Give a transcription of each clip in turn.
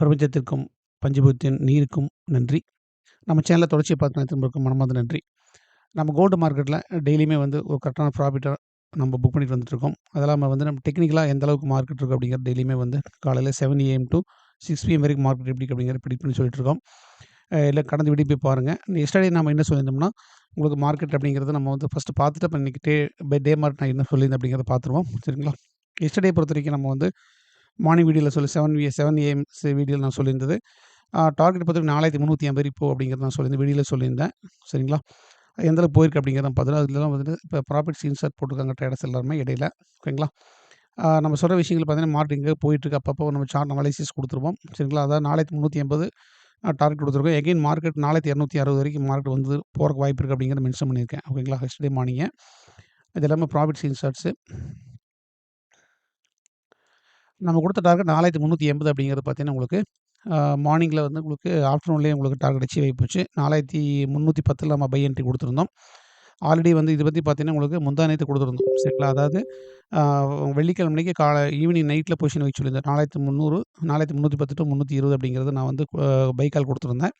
பிரபஞ்சத்திற்கும், பஞ்சபூதத்தின் நீருக்கும் நன்றி. நம்ம சேனல தொடர்ச்சியா பார்த்து அனைத்து மனமார்ந்த நன்றி. நம்ம கோல்டு மார்க்கெட்ல டெய்லியுமே வந்து ஒரு கரெக்டான ப்ராஃபிட்டா நம்ம புக் பண்ணிட்டு வந்துட்டுருக்கோம். அது இல்லாம வந்து நம்ம டெக்னிக்கலா எந்த அளவுக்கு மார்க்கெட் இருக்கு அப்படிங்கிறது டெய்லியுமே வந்து காலையில 7 ஏஎம் டூ 6 பிஎம் வரைக்கும் மார்க்கெட் எப்படி இருக்கு அப்படிங்கிறத ப்ரெடிக்ட் பண்ணி சொல்லிட்டுருக்கோம். இல்ல கடந்த வீடியோ போய் பாருங்க. எஸ்டர்டே நம்ம என்ன சொல்லியிருந்தோம்னா, உங்களுக்கு மார்க்கெட் அப்படிங்கிறத நம்ம வந்து ஃபர்ஸ்ட்டு பார்த்துட்டு, அப்ப இன்னைக்கு டே மார்க் நான் என்ன சொல்லியிருந்தேன் அப்படிங்கிறத பார்த்துருவோம். சரிங்களா? எஸ்டர்டே பொறுத்தவரைக்கும் நம்ம வந்து மார்னிங் வீடியோல 7 ஏஎம் வீடியோல நான் சொல்லியிருந்தது. டார்கெட் பார்த்தீங்கன்னா 4350 இப்போ அப்படிங்கிறது நான் சொல்லியிருந்தேன். வெளியில சொல்லியிருந்தேன். சரிங்களா? அது எந்த அளவுக்கு போயிருக்கு அப்படிங்கிறத பார்த்தோன்னா, அதுலலாம் வந்துட்டு இப்போ ப்ராஃபிட் ஸ்கிரீன்ஷாட் போட்டுருக்காங்க ட்ரேடர்ஸ் எல்லாருமே இடையில. ஓகேங்களா? நம்ம சொல்ற விஷயங்கள் பார்த்தீங்கன்னா, மார்க்கெட் எங்கேயோ போயிட்டுருக்கு. அப்பப்போ நம்ம சார்ட் அனலைசிஸ் குடுத்துருவோம். சரிங்களா? அதாவது 4380 டார்கெட் குடுத்துருக்கோம். எகைன் மார்க்கெட் 4260 வரைக்கும் மார்க்கெட் வந்து போறக்கு வாய்ப்பு இருக்கு அப்படிங்கிறத மென்ஷன் பண்ணியிருக்கேன். ஓகேங்களா? எஸ்டர்டே மார்னிங்கே. இது எல்லாமே ப்ராஃபிட் ஸ்கிரீன்ஷாட்ஸு. நம்ம குடுத்த டார்கெட் 4380 அப்படிங்கிறது பார்த்தீங்கன்னா, உங்களுக்கு மார்னிங்கில வந்து உங்களுக்கு ஆஃப்டர்நூன்லேயே உங்களுக்கு டார்கெட் அச்சீவ் ஆயி போச்சு. 4310ல நம்ம பை என்ட்ரி குடுத்துருந்தோம். ஆல்ரெடி வந்து இத பத்தி பார்த்தீங்கன்னா, உங்களுக்கு முந்தா நேத்து குடுத்துருந்தோம். சரிங்களா? அதாவது அ வெள்ளிக்கிழமை அன்னைக்கு ஈவினிங் நைட்ல பொசிஷன் வைக்க சொல்லியிருந்தேன். 4300 4310 டூ 320 அப்படிங்கிறது நான் வந்து பை கால் குடுத்துருந்தேன்.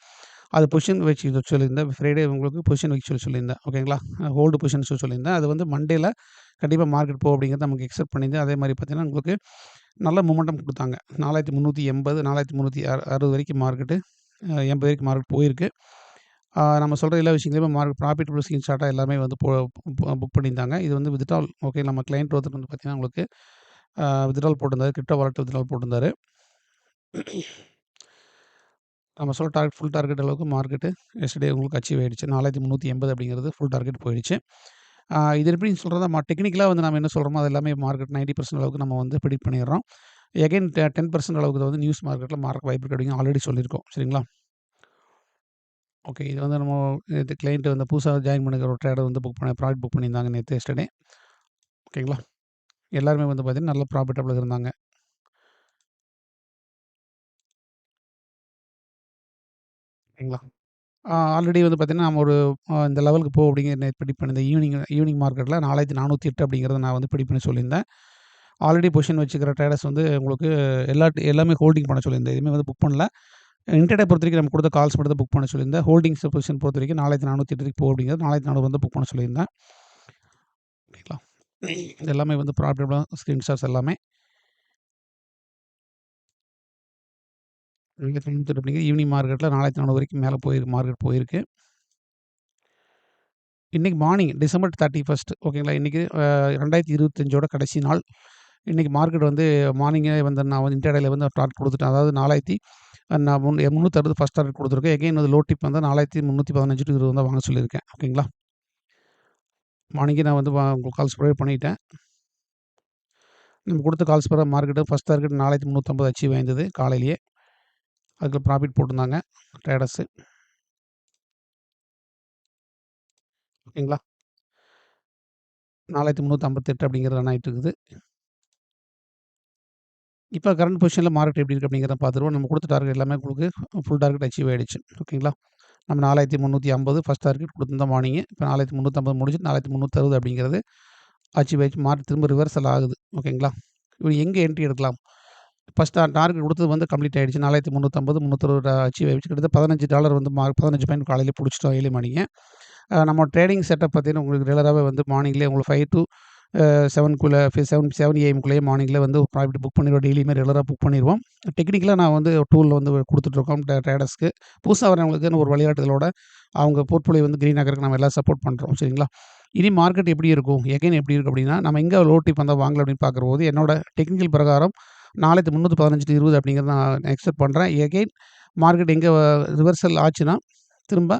அது பொசிஷன் வச்சு சொல்லியிருந்தேன். ஃப்ரைடே உங்களுக்கு பொசிஷன் வைக்க சொல்லியிருந்தேன். ஓகேங்களா? ஹோல்டு பொசிஷன் சொல்லியிருந்தேன். அது வந்து மண்டேல கண்டிப்பா மார்க்கெட் போகும் அப்படிங்கிறத நமக்கு எக்ஸ்பெக்ட் பண்ணியிருந்தேன். அதே மாரி பார்த்தீங்கன்னா, உங்களுக்கு நல்ல மொமெண்டம் குடுத்தாங்க. 4380 4360 வரைக்கும் மார்க்கெட்டு 80 வரைக்கும் மார்க்கெட் போயிருக்கு. நம்ம சொல்ற எல்லா விஷயங்களையுமே ப்ராஃபிட்டபிள் ஸ்கிரீன்ஷாட்டா எல்லாமே வந்து புக் பண்ணியிருந்தாங்க. இது வந்து வித்ட்ரால் ஓகே நம்ம கிளையண்ட் ஒருத்தர் வந்து பார்த்தீங்கன்னா, உங்களுக்கு வித்ட்ரால் போட்டிருந்தாரு. கிரிப்டோ வாலெட் வித்ட்ரால் போட்டிருந்தாரு. நம்ம சொல்ல ஃபுல் டார்கெட் அளவுக்கு மார்க்கெட்டு எஸ்டர்டே உங்களுக்கு அச்சீவ் ஆயிடுச்சு. 4380 அப்படிங்கிறது ஃபுல் டார்கெட் போயிடுச்சு. இது எப்படின்னு சொல்றதா டெக்னிக்கலா வந்து நம்ம என்ன சொல்றோமோ, அது எல்லாமே மார்க்கெட் 90% அளவுக்கு நம்ம வந்து ப்ரெடிக்ட் பண்ணிடுறோம். எகைன் 10% அளவுக்கு வந்து நியூஸ் மார்க்கெட்ல மார்க் வாய்ப்பு இருக்கு அப்படின்னு ஆல்ரெடி சொல்லியிருக்கோம். சரிங்களா? ஓகே. இது வந்து நம்ம நேத்து கிளையன்ட் வந்து புதுசா ஜாயின் பண்ணிருக்கிற ஒரு ட்ரேடர் வந்து ப்ராடக்ட் புக் பண்ணியிருந்தாங்க நேத்து எஸ்டர்டே. ஓகேங்களா? எல்லாருமே வந்து பார்த்தீங்கன்னா, நல்ல ப்ராஃபிட்டபிளா இருந்தாங்க. ஓகேங்களா? ஆல்ரெடி வந்து பார்த்தீங்கன்னா, நம்ம ஒரு இந்த லெவலுக்கு அப்படிங்கிற நேத்து ப்ரெடிக்ட் பண்ணியிருந்தேன். ஈவினிங் மார்க்கெட்ல 4408 அப்படிங்கிறத நான் வந்து ப்ரெடிக்ட் பண்ணி சொல்லியிருந்தேன். ஆல்ரெடி பொசிஷன் வச்சுக்கிற ட்ரேடர்ஸ் வந்து உங்களுக்கு எல்லாமே ஹோல்டிங் பண்ண சொல்லியிருந்தேன். எதுவுமே வந்து புக் பண்ணல. இன்ட்ராடே பொறுத்தவரைக்கும் நம்ம குடுத்த கால்ஸ் மட்டும் தான் புக் பண்ண சொல்லியிருந்தேன். ஹோல்டிங்ஸ் பொசிஷன் பொறுத்தவரைக்கும் 4408 வரைக்கும் அப்படிங்கிறது 4400 வந்து புக் பண்ண சொல்லியிருந்தேன். ஓகேங்களா? இது எல்லாமே வந்து ப்ராஃபிட்டபிளா ஸ்கிரீன்ஷாட்ஸ் எல்லாமே. அப்படிங்கிற ஈவினிங் மார்க்கெட்ல 4400 வரைக்கும் மேல மார்க்கெட் போயிருக்கு. இன்னைக்கு மார்னிங் டிசம்பர் 31 ஓகேங்களா? இன்னைக்கு 2025ஓட கடைசி நாள். இன்னைக்கு மார்க்கெட் வந்து மார்னிங்கே வந்து நான் வந்து இன்ட்ராடேல வந்து டார்கெட் குடுத்துட்டேன். அதாவது 4000 நான் 360 ஃபர்ஸ்ட் டார்கெட் குடுத்துருக்கேன். எகைன் வந்து லோ டிப் வந்து 4315 டூ 20 தான் வாங்க சொல்லியிருக்கேன். ஓகேங்களா? மார்னிங்கே நான் வந்து உங்களுக்கு கால்ஸ் ப்ரொவைட் பண்ணிட்டேன். நம்ம குடுத்த கால்ஸ் பிரகாரம் மார்க்கெட்டு ஃபர்ஸ்ட் டார்கெட் 4350 அச்சீவ் ஆயிருந்தது காலையிலேயே. அதுக்கு ப்ராஃபிட் போட்டிருந்தாங்க ட்ரேடர்ஸு. ஓகேங்களா? 4358 அப்படிங்கிறது ரன் ஆயிட்டு இருக்குது. இப்ப கரண்ட் பொசிஷன்ல மார்க்கெட் எப்படி இருக்கு அப்படிங்கிறத பார்த்துருவோம். நம்ம குடுத்த டார்கெட் எல்லாமே உங்களுக்கு ஃபுல் டார்கெட் அச்சீவ் ஆயிடுச்சு. ஓகேங்களா? நம்ம 4350 ஃபர்ஸ்ட் டார்கெட் குடுத்துருந்தோம் மார்னிங்கே. இப்ப 4350 முடிஞ்சு 4360 அப்படிங்கிறது அச்சீவ் ஆயிடுச்சு. மார்க்கெட் திரும்ப ரிவர்சல் ஆகுது. ஓகேங்களா? இப்ப எங்க என்ட்ரி எடுக்கலாம்? ஃபர்ஸ்ட் டார்கெட் குடுத்தது வந்து கம்ப்ளீட் ஆயிடுச்சு. 4350 360 அச்சீவ் ஆயிடுச்சு. கிட்டத்தட்ட $15 வந்து 15 பாயிண்ட் காலையில புடிச்சுட்டோம் ஏர்லி மார்னிங்கே. நம்ம ட்ரேடிங் செட்டப் பார்த்தீங்கன்னா, உங்களுக்கு ரெகுலராவே வந்து மார்னிங்லேயே உங்களுக்கு 5 டூ 7க்குள்ள 7 ஏஎம்க்குள்ளேயே மார்னிங்ல வந்து ப்ராஃபிட் புக் பண்ணிருவோம். டெய்லியுமே ரெகுலரா புக் பண்ணிருவோம். டெக்னிக்கலா நான் வந்து டூல் வந்து குடுத்துட்டுருக்கோம் ட்ரேடர்ஸ்க்கு. புதுசா வரவங்களுக்குன்னு ஒரு வழிகாட்டுதலோட அவங்க போர்ட்ஃபோலியோ வந்து கிரீன் ஆக்கறதுக்கு நம்ம எல்லாம் சப்போர்ட் பண்றோம். சரிங்களா? இனி மார்க்கெட் எப்படி இருக்கும்? எகைன் எப்படி இருக்கும் அப்படின்னா, நம்ம எங்க லோ டிப் வந்தா வாங்கலாம் அப்படின்னு பார்க்கும்போது, என்னோட டெக்னிக்கல் பிரகாரம் 4315 20 அப்படிங்கிறத நான் எக்ஸ்பெக்ட் பண்றேன். எகைன் மார்க்கெட் எங்க ரிவர்சல் ஆச்சுன்னா, திரும்ப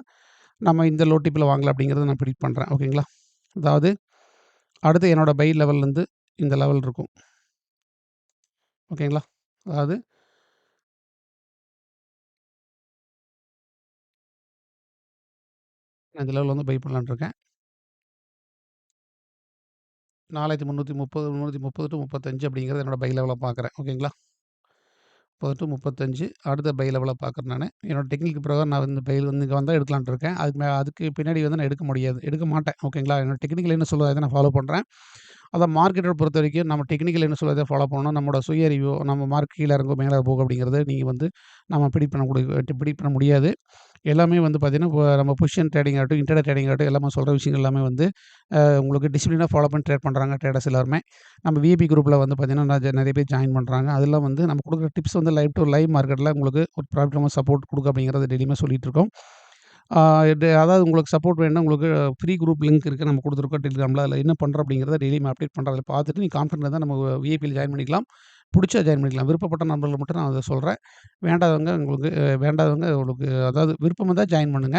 நம்ம இந்த லோ டிப்ல வாங்கலாம் அப்படிங்கிறத நான் ப்ரெடிக்ட் பண்றேன். ஓகேங்களா? அதாவது அடுத்து என்னோட பை லெவல்லேருந்து இந்த லெவல் இருக்கும். ஓகேங்களா? அதாவது நான் இந்த லெவல்ல வந்து பை பண்ணலான்ட்டு இருக்கேன். 4330 330 டூ 35 அப்படிங்கிறது என்னோட பை லெவலா பார்க்குறேன். ஓகேங்களா? 30 டூ 35 அடுத்த பை லெவலா பார்க்குறேன் நானு. என்னோட டெக்னிக் பிரகாரம் நான் இந்த பைல வந்து இங்க வந்தா எடுக்கலான்ட்டு இருக்கேன். அதுக்கு பின்னாடி வந்து நான் எடுக்க முடியாது. எடுக்க மாட்டேன். ஓகேங்களா? என்னோட டெக்னிக்கல் என்ன சொல்லுதோ அத நான் ஃபாலோ பண்றேன். அதான் மார்க்கெட்ட பொறுத்தவரைக்கும் நம்ம டெக்னிக்கல் என்ன சொல்றத ஃபாலோ பண்ணணும். நம்மோட சுய அறிவோ, நம்ம மார்க் கீழ இறங்கும், மேல போகும் அப்படிங்கிறத நீங்க வந்து நம்ம ப்ரிடிக்ட் பண்ண முடியாது. எல்லாமே வந்து பார்த்தீங்கன்னா, இப்போ நம்ம பொசிஷன் ட்ரேடிங் ஆகட்டும், இன்ட்ராடே ட்ரேடிங் ஆகட்டும், எல்லாமே சொல்ற விஷயங்கள் எல்லாமே வந்து உங்களுக்கு டிசிப்ளினா ஃபாலோ பண்ணி ட்ரேட் பண்றாங்க ட்ரேடர்ஸ் எல்லாருமே. நம்ம விஐபி குரூப்ல வந்து பார்த்தீங்கன்னா, நெறைய பேர் ஜாயின் பண்றாங்க. அதெல்லாம் வந்து நம்ம குடுக்குற டிப்ஸ் வந்து லைவ் மார்க்கெட்ல உங்களுக்கு ஒரு ப்ராஃபிட்டபிள் சப்போர்ட் குடுக்கும் அப்படிங்கிறத டெய்லியுமே சொல்லிட்டு இருக்கோம். ஆ அதாவது உங்களுக்கு சப்போர்ட் வேணும்னா உங்களுக்கு ஃப்ரீ குரூப் லிங்க் இருக்கு. நம்ம குடுத்துருக்கோம் டெலிகிராம்ல. அதில என்ன பண்றோம் அப்படிங்கிறத டெய்லியும் அப்டேட் பண்றேன். அதில பார்த்துட்டு நீங்க கான்ஃபிடென்ட்டா இருந்தா நம்ம விஐபில ஜாயின் பண்ணிக்கலாம். புடிச்சா ஜாயின் பண்ணிக்கலாம். விருப்பப்பட்ட நண்பர்கள் மட்டும் நான் அத சொல்றேன். வேண்டாதவங்க உங்களுக்கு அதாவது விருப்பம் இருந்தா ஜாயின் பண்ணுங்க.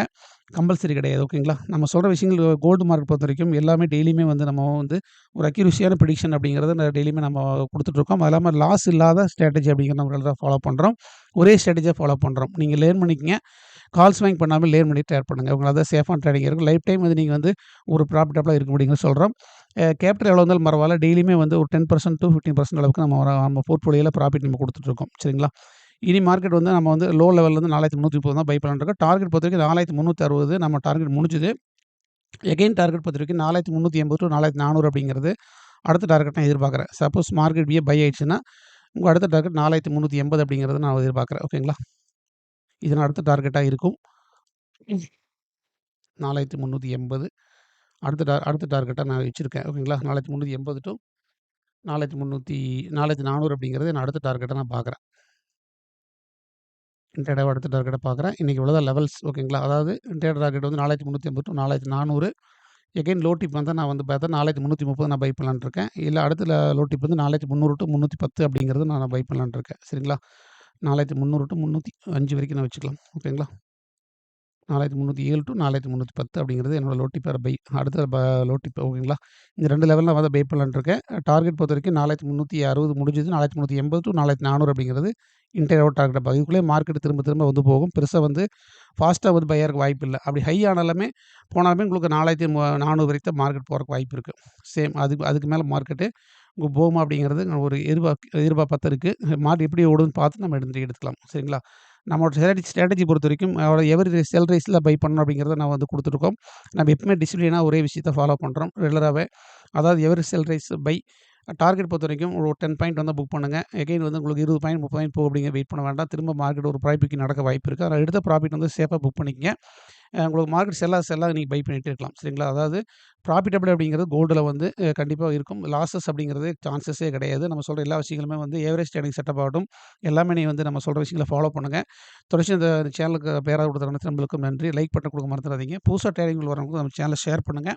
கம்பல்சரி கிடையாது. ஓகேங்களா? நம்ம சொல்ற விஷயங்கள் கோல்டு மார்க்கெட் பொறுத்தவரைக்கும் எல்லாமே டெய்லியுமே வந்து நம்ம வந்து ஒரு அக்யூரசியான ப்ரிடிக்ஷன் அப்படிங்கிறத டெய்லியுமே நம்ம குடுத்துட்டுருக்கோம். அது இல்லாம லாஸ் இல்லாத ஸ்ட்ராட்டஜி அப்படிங்கிறத நம்ம தான் ஃபாலோ பண்றோம். ஒரே ஸ்ட்ராட்டஜிய ஃபாலோ பண்றோம். நீங்க லேர்ன் பண்ணிக்கங்க. கால் ஸ்வைங் பண்ணாம லேர்ன் பண்ணி ட்ரேட் பண்ணுங்க. உங்களுக்கு அதான் சேஃபான ட்ரேடிங் இருக்கும். லைஃப் டைம் வந்து நீங்க வந்து ஒரு ப்ராஃபிட்டபிளா இருக்க முடியும்னு சொல்றோம். கேபிட்டல் எவ்வளோ இருந்தாலும் பரவால்ல. டெய்லியுமே வந்து ஒரு 10% டூ 15% அளவுக்கு நம்ம போர்ட்ஃபோலியோல ப்ராஃபிட் நம்ம குடுத்துட்டுருக்கோம். சரிங்களா? இனி மார்க்கெட் வந்து நம்ம வந்து லோ லெவல்லேருந்து 4330 தான் பை பண்ணலாம்னு இருக்கோம். டார்கெட் பொறுத்தவரைக்கும் 4360 நம்ம டார்கெட் முடிஞ்சுது. எகெயின் டார்கெட் பொறுத்தவரைக்கும் 4380 டூ 4400 அப்படிங்கிறது அடுத்த டார்கெட் நான் எதிர்பார்க்குறேன். சப்போஸ் மார்க்கெட் பை ஆயிடுச்சுன்னா, உங்க அடுத்த டார்கெட் 4380 அப்படிங்கிறத நான் எதிர்பார்க்குறேன். ஓகேங்களா? இது நான் அடுத்த டார்கெட்டா இருக்கும். 4380 அடுத்த டார்கெட்டா நான் வச்சிருக்கேன். ஓகேங்களா? 4380 டூ 4400 அப்படிங்கிறது நான் அடுத்த டார்கெட்டா நான் பார்க்குறேன். இன்ட்ராடேவா அடுத்த டார்கெட்டா பார்க்குறேன். இன்னைக்கு இவ்வளோதான் லெவல்ஸ் ஓகேங்களா? அதாவது இன்ட்ராடே டார்கெட் வந்து 4380 டூ 4400 எகைன் லோ டிப் வந்தா நான் வந்து பார்த்தா 4330 நான் பை பண்ணலான்னு இருக்கேன். இல்ல அடுத்த லோ டிப் வந்து 4300 டூ 310 அப்படிங்கிறது நான் பை பண்ணலான்னு இருக்கேன். சரிங்களா? 4300 டூ 305 வரைக்கும் நான் வச்சுக்கலாம். ஓகேங்களா? 4307 டூ 4310 அப்படிங்கிறது என்னோட லோ டிப் பை. அடுத்த லோ டிப் ஓகேங்களா? இந்த 2 லெவல்ல வந்து பை பண்ணலான்னு இருக்கேன். டார்கெட் பொறுத்தவரைக்கும் 4360 முடிஞ்சது. 4380 டூ 4400 அப்படிங்கிறது இன்டர்னல் டார்கெட் இதுக்குள்ளேயே மார்க்கெட் திரும்ப திரும்ப வந்து போகும். பெருசா வந்து ஃபாஸ்ட்டா வந்து பை ஆகறக்கு வாய்ப்பு இல்ல. அப்படி ஹை ஆனாலுமே போனாலுமே உங்களுக்கு 4400 வரைக்கும் தான் மார்க்கெட் போறக்கு வாய்ப்பு இருக்கு. சேம் அதுக்கு அதுக்கு மேல மார்க்கெட்டு போகுமா அப்படிங்கிறது ஒரு எதிர்பார்ப்பு இருக்கு. மார்க்கெட் எப்படி ஓடுதுன்னு பார்த்து நம்ம எடுத்துக்கலாம். சரிங்களா? நம்மளோட ஸ்ட்ராட்டஜி பொறுத்தவரைக்கும் எவரி செல் ரைஸ்ல பை பண்ணணும் அப்படிங்கிறத நான் வந்து குடுத்துருக்கோம். நம்ம எப்பவுமே டிசிப்ளினா ஒரே விஷயத்த ஃபாலோ பண்றோம் ரெகுலராவே. அதாவது every sell rice by target பொறுத்தவரைக்கும் ஒரு 10 பாயிண்ட் வந்தா புக் பண்ணுங்க. எகைன் வந்து உங்களுக்கு 20 பாயிண்ட், 30 பாயிண்ட் போகும் அப்படிங்க வெயிட் பண்ண வேண்டாம். திரும்ப மார்க்கெட் ஒரு ப்ராஃபிட் நடக்க வாய்ப்பு இருக்கு. அதனால எடுத்த ப்ராஃபிட் வந்து சேஃபா புக் பண்ணிக்கங்க. உங்களுக்கு மார்க்கெட் செல்லா நீங்க பை பண்ணிட்டே இருக்கலாம். சரிங்களா? அதாவது ப்ராஃபிட்டபிள் அப்படிங்கிறது கோல்டுல வந்து கண்டிப்பா இருக்கும். லாஸஸ் அப்படிங்கிறது சான்சஸே கிடையாது. நம்ம சொல்ற எல்லா விஷயங்களுமே வந்து ஏவரேஜ் ட்ரேடிங் செட்டப் ஆகட்டும், எல்லாமே நீங்க வந்து நம்ம சொல்ற விஷயங்கள ஃபாலோ பண்ணுங்க. தொடர்ச்சியா இந்த சேனலுக்கு பேரா கொடுத்த அனைத்து நண்பர்களுக்கும் நன்றி. லைக் பட்டன் கொடுக்க மறந்துடாதீங்க. புதுசா ட்ரேடிங் வரவங்களுக்கு நம்ம சேனல ஷேர் பண்ணுங்க.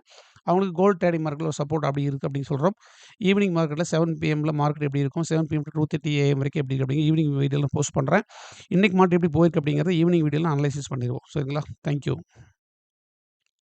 அவங்களுக்கு கோல்ட் ட்ரேடிங் மார்க்கெட்ல ஒரு சப்போர்ட் அப்படி இருக்கு அப்படின்னு சொல்றோம். ஈவினிங் மார்க்கெட்ல 7 பிஎம்ல மார்க்கெட் எப்படி இருக்கும்? 7 பிஎம் டூ 2:30 ஏஎம் வரைக்கும் எப்படி இருக்கு அப்படிங்க ஈவினிங் வீடியோல போஸ்ட் பண்றேன். இன்னைக்கு மார்க்கெட் எப்படி போயிருக்கு அப்படிங்கிறத ஈவினிங் வீடியோல அனலைசிஸ் பண்ணிருவோம். சரிங்களா? Thank you.